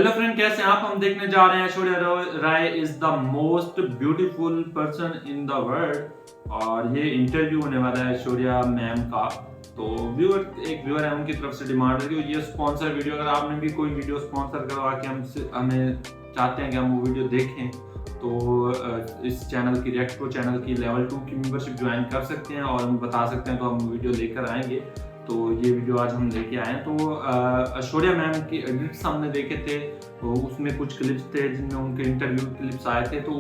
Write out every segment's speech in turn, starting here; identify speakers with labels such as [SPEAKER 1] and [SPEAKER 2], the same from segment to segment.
[SPEAKER 1] Hello friend, कैसे हैं आप? हम देखने जा रहे हैं Aishwarya Rai is the most beautiful person in the world और ये इंटरव्यू होने वाला है ऐश्वर्या मैम का। तो एक व्यूअर है, उनकी तरफ से डिमांड है कि ये स्पॉन्सर वीडियो, अगर आपने भी कोई वीडियो स्पॉन्सर करवा के हमें चाहते हैं कि हम वो वीडियो देखें तो इस चैनल की रिएक्ट प्रो चैनल की लेवल 2 की मेंबरशिप ज्वाइन कर सकते हैं और हम बता सकते हैं, तो हम वीडियो लेकर आएंगे। तो ये वीडियो आज हम लेके आए हैं। तो ऐश्वर्या मैम की एडिट्स हमने देखे थे, तो उसमें कुछ क्लिप्स थे जिनमें उनके इंटरव्यू क्लिप्स आए थे। तो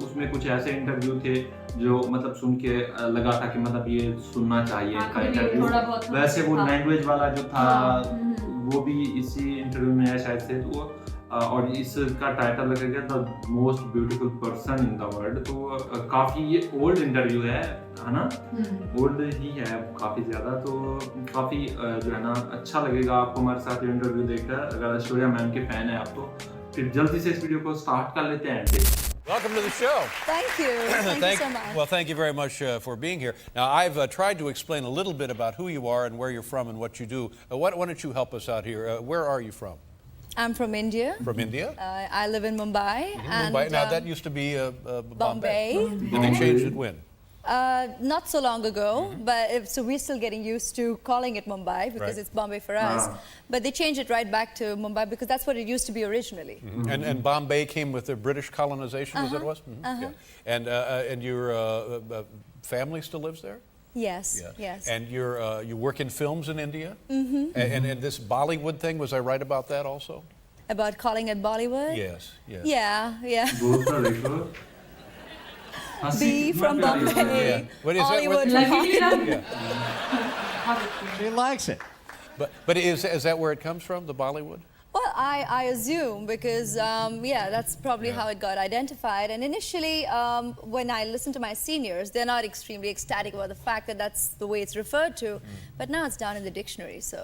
[SPEAKER 1] उसमें कुछ ऐसे इंटरव्यू थे जो मतलब सुन के लगा था कि मतलब ये सुनना चाहिए इनका इंटरव्यू। वैसे वो लैंग्वेज वाला जो था वो भी इसी इंटरव्यू में है शायद से। तो और इसका टाइटल लगेगा the most beautiful person in the world. तो काफी ये ओल्ड इंटरव्यू है ना? ओल्ड ही है काफी ज्यादा। तो काफी जो है ना अच्छा लगेगा आपको हमारे साथ ये इंटरव्यू देखकर, अगर ऐश्वर्या मैम के फैन है आप। तो फिर जल्दी से इस वीडियो को स्टार्ट कर लेते हैं।
[SPEAKER 2] Welcome to the show.
[SPEAKER 3] Thank you. Thank you so much.
[SPEAKER 2] Well, thank you very much for being here. Now, I've tried to explain a little bit about who you are and where you're from and what you do. Why don't you help us out here? Where are you from?
[SPEAKER 3] I'm from India.
[SPEAKER 2] From India?
[SPEAKER 3] I live in Mumbai. And,
[SPEAKER 2] Mumbai. Now, that used to be
[SPEAKER 3] Bombay.
[SPEAKER 2] Did they change it when?
[SPEAKER 3] Not so long ago, but so we're still getting used to calling it Mumbai because it's Bombay for us. But they changed it right back to Mumbai because that's what it used to be originally.
[SPEAKER 2] And Bombay came with the British colonization, as it was? Yeah. And your family still lives there?
[SPEAKER 3] Yes, yes.
[SPEAKER 2] And you work in films in India? And this Bollywood thing, was I right about that also?
[SPEAKER 3] About calling it Bollywood?
[SPEAKER 2] Yes, yes.
[SPEAKER 3] Yeah. B from Bombay.
[SPEAKER 2] Yeah. What is
[SPEAKER 3] Hollywood
[SPEAKER 2] that?
[SPEAKER 3] from Hollywood.
[SPEAKER 2] Yeah.
[SPEAKER 4] She likes it.
[SPEAKER 2] But is that where it comes from, the Bollywood?
[SPEAKER 3] Well, I assume because, that's probably how it got identified. And initially, when I listen to my seniors, they're not extremely ecstatic about the fact that that's the way it's referred to. But now it's down in the dictionary, so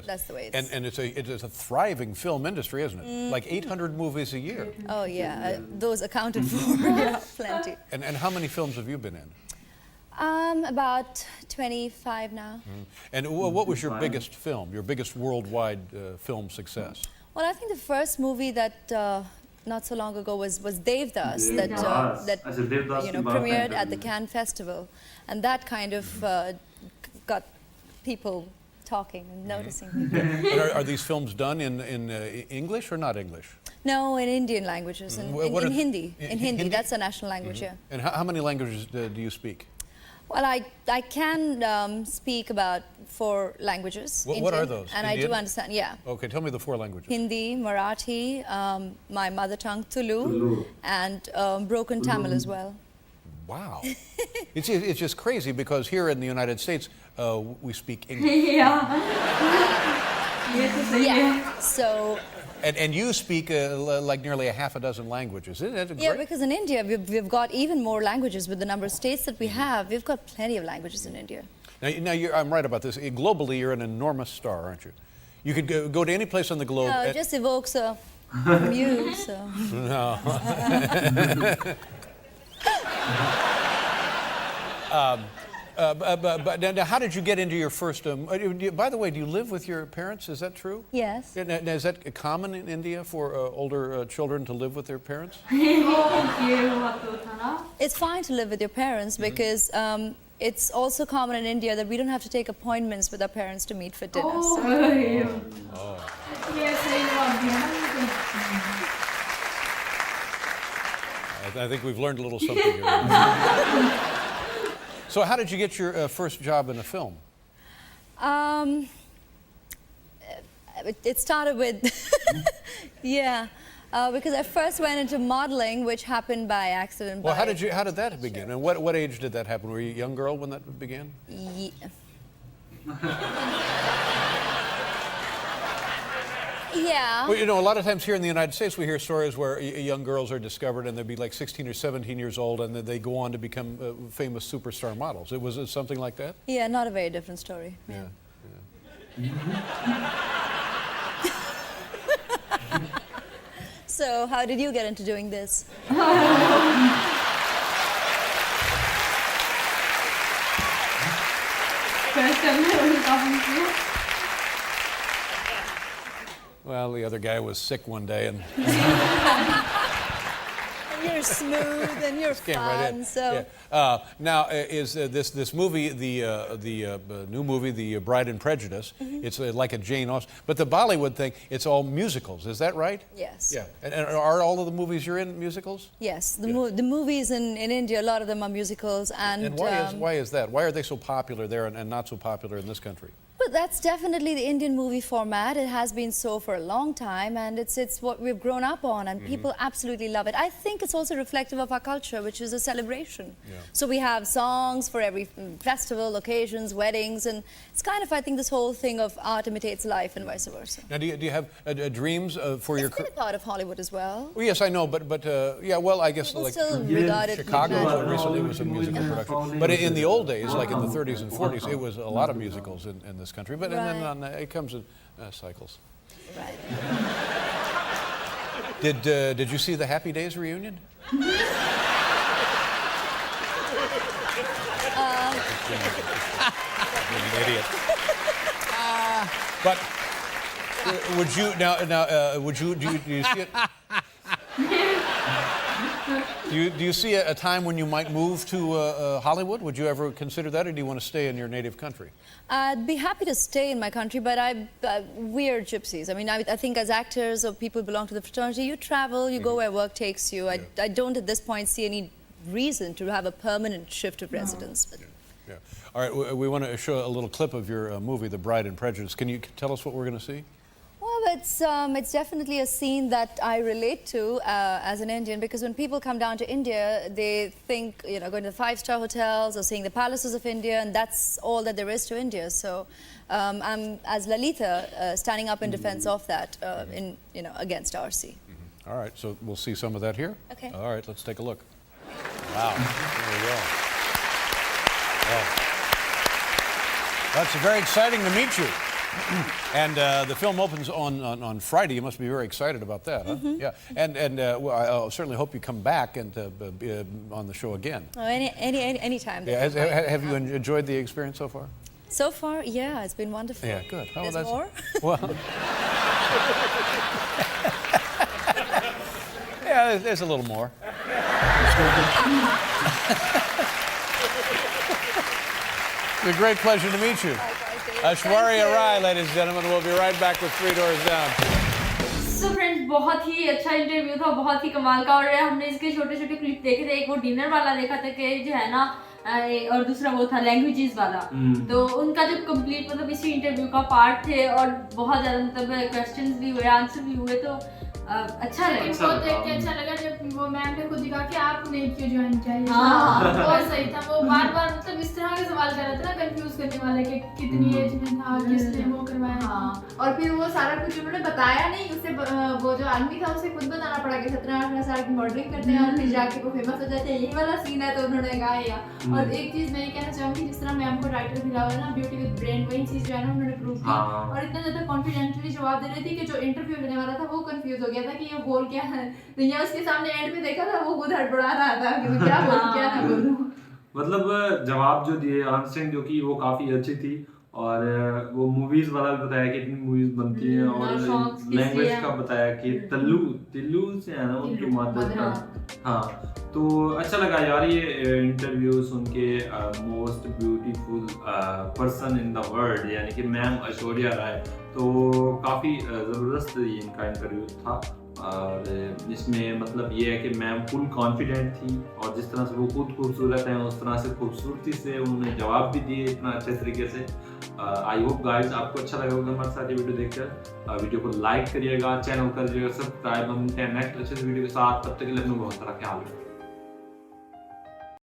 [SPEAKER 3] that's the way it's...
[SPEAKER 2] And it's a thriving film industry, isn't it? Like 800 movies a year.
[SPEAKER 3] Oh, yeah. Those accounted for, plenty.
[SPEAKER 2] And how many films have you been in?
[SPEAKER 3] About 25 now.
[SPEAKER 2] And what was your biggest film, your biggest worldwide film success?
[SPEAKER 3] Well, I think the first movie that not so long ago was Devdas that premiered at the Cannes Festival, and that kind of got people talking and noticing.
[SPEAKER 2] But are these films done in English or not English?
[SPEAKER 3] No, in Indian languages, in Hindi. In Hindi, that's the national language, yeah.
[SPEAKER 2] And how many languages do you speak?
[SPEAKER 3] Well, I can speak about 4 languages.
[SPEAKER 2] What are those?
[SPEAKER 3] And
[SPEAKER 2] Indian?
[SPEAKER 3] I do understand, yeah.
[SPEAKER 2] Okay, tell me the 4 languages.
[SPEAKER 3] Hindi, Marathi, my mother tongue Tulu, and broken Tamil as well.
[SPEAKER 2] Wow. It's just crazy because here in the United States, we speak English.
[SPEAKER 3] Yeah, so...
[SPEAKER 2] And you speak like nearly a half a dozen languages. Isn't that great?
[SPEAKER 3] Yeah, because in India, we've got even more languages with the number of states that we have. We've got plenty of languages in India.
[SPEAKER 2] Now I'm right about this. Globally, you're an enormous star, aren't you? You could go to any place on the globe.
[SPEAKER 3] No, it just evokes from you, so...
[SPEAKER 2] No. But now, how did you get into your first? By the way, do you live with your parents? Is that true?
[SPEAKER 3] Yes.
[SPEAKER 2] Now, is that common in India for older children to live with their parents?
[SPEAKER 3] It's fine to live with your parents because it's also common in India that we don't have to take appointments with our parents to meet for dinner.
[SPEAKER 2] I think we've learned a little something here. So how did you get your first job in a film?
[SPEAKER 3] It started with, because I first went into modeling, which happened by accident.
[SPEAKER 2] Well, how did that begin? And what age did that happen? Were you a young girl when that began?
[SPEAKER 3] Yeah.
[SPEAKER 2] Well, you know, a lot of times here in the United States, we hear stories where young girls are discovered and they'll be like 16 or 17 years old and then they go on to become famous superstar models. Was it something like that?
[SPEAKER 3] Yeah, not a very different story.
[SPEAKER 2] Yeah.
[SPEAKER 3] So, how did you get into doing this?
[SPEAKER 2] Well, the other guy was sick one day and
[SPEAKER 3] And you're smooth and you're
[SPEAKER 2] came right in.
[SPEAKER 3] fun. So
[SPEAKER 2] Yeah. Now, is this movie the new movie, The Bride and Prejudice? It's like a Jane Austen, but the Bollywood thing, it's all musicals. Is that right?
[SPEAKER 3] yes.
[SPEAKER 2] Yeah. And are all of the movies you're in musicals?
[SPEAKER 3] Yes, the movies in India, a lot of them are musicals,
[SPEAKER 2] And why is that? Why are they so popular there and not so popular in this country?
[SPEAKER 3] But that's definitely the Indian movie format. It has been so for a long time, and it's what we've grown up on, and people absolutely love it. I think it's also reflective of our culture, which is a celebration.
[SPEAKER 2] Yeah.
[SPEAKER 3] So we have songs for every festival, occasions, weddings, and it's kind of, I think, this whole thing of art imitates life and vice versa.
[SPEAKER 2] Now, do you have dreams for your
[SPEAKER 3] It's been a part of Hollywood as well.
[SPEAKER 2] Well, yes, I know, but yeah, well, I guess
[SPEAKER 3] People
[SPEAKER 2] like
[SPEAKER 3] still regard it
[SPEAKER 2] Chicago
[SPEAKER 3] natural.
[SPEAKER 2] recently was a musical production. But in the old days, like in the 30s and 40s, it was a lot of musicals in this country. But and then it comes in cycles.
[SPEAKER 3] Right.
[SPEAKER 2] Did you see the Happy Days reunion? Being an idiot. But would you would you do you see it? Do you see a time when you might move to Hollywood? Would you ever consider that, or do you want to stay in your native country?
[SPEAKER 3] I'd be happy to stay in my country, but we're gypsies. I mean, I think as actors or people who belong to the fraternity, you travel, you go where work takes you. I don't at this point see any reason to have a permanent shift of residence. But
[SPEAKER 2] Yeah. All right, we want to show a little clip of your movie, The Bride and Prejudice. Can you tell us what we're going to see?
[SPEAKER 3] Well, it's definitely a scene that I relate to as an Indian, because when people come down to India, they think, going to the five-star hotels or seeing the palaces of India, and that's all that there is to India. So I'm, as Lalita, standing up in defense of that against RC.
[SPEAKER 2] All right, so we'll see some of that here.
[SPEAKER 3] Okay.
[SPEAKER 2] All right, let's take a look. Wow, there we go. Well, that's very exciting to meet you. And the film opens on Friday. You must be very excited about that, huh? Yeah. And well, I certainly hope you come back and be on the show again.
[SPEAKER 3] Oh, any time.
[SPEAKER 2] Yeah. Have you enjoyed the experience so far?
[SPEAKER 3] So far, yeah, it's been wonderful.
[SPEAKER 2] Yeah, good. Oh,
[SPEAKER 3] There's more?
[SPEAKER 2] Well, yeah, there's a little more. It's a great pleasure to meet you. Aishwarya Rai, ladies and gentlemen. We'll be right back with Three Doors Down.
[SPEAKER 4] So friends, बहुत ही अच्छा interview था, बहुत ही कमाल का, और हमने इसके छोटे-छोटे क्लिप देखे थे। एक वो डिनर वाला देखा था कि जो है ना, और दूसरा वो था लैंग्वेजेस वाला। तो उनका जो कंप्लीट मतलब इसी इंटरव्यू का पार्ट थे, और बहुत ज्यादा मतलब क्वेश्चंस भी हुए, आंसर भी हुए, तो अच्छा लगा।
[SPEAKER 5] बहुत देख के अच्छा लगा जब वो मैम ने खुद ही कहा कि आपने क्यों ज्वाइन किया है।
[SPEAKER 4] हाँ।
[SPEAKER 5] बहुत सही था। वो बार-बार मतलब इस तरह के सवाल कर रहे थे ना, कंफ्यूज करने वाले कि कितनी एज में था, किसने वो करवाया।
[SPEAKER 4] हाँ।
[SPEAKER 5] और फिर वो सारा कुछ उन्होंने बताया नहीं, उसे वो जो आदमी था उसे खुद बताना पड़ा कि 17-18 साल की मॉडलिंग करते हैं और फिर जाके वो फेमस हो जाते हैं। यही वाला सीन है, तो उन्होंने कहा यार। और एक चीज मैं ये कहना चाहूंगी, जिस तरह मैम को राइटर मिला हुआ है ना, ब्यूटी विद ब्रेन, वही चीज जो है ना उन्होंने प्रूव की। और इतना ज्यादा कॉन्फिडेंटली जवाब दे रही थी कि जो इंटरव्यू लेने वाला था वो कंफ्यूज हो गया था कि ये बोल क्या है। तो ये उसके सामने एंड में देखा था, वो खुद हड़बड़ा रहा था कि मैं क्या बोलूं क्या ना बोलूं।
[SPEAKER 1] मतलब जवाब जो दिए, आंसरिंग जो की, वो काफी अच्छी थी। और वो मूवीज वाला भी बताया कि इतनी मूवीज बनती हैं, और लैंग्वेज का बताया कि तिल्लू से है ना उनकी मदर का। हाँ, तो अच्छा लगा यार ये इंटरव्यू सुन के। Most beautiful person in the world, यानी कि मैम ऐश्वर्या राय, तो काफ़ी ज़बरदस्त इनका इंटरव्यू था। और इसमें मतलब ये है कि मैम फुल कॉन्फिडेंट थी, और जिस तरह से वो खुद खूबसूरत हैं, उस तरह से खूबसूरती से उन्होंने जवाब भी दिए इतना अच्छे तरीके से। आई होप गाइस आपको अच्छा लगा होगा हमारे साथ ये वीडियो देखकर। वीडियो को लाइक करिएगा, चैनल करिएगा सब्सक्राइब। हम मिलते हैं नेक्स्ट अच्छे से वीडियो के साथ, तब तक के लिए अपना बहुत सारा ख्याल रखिए।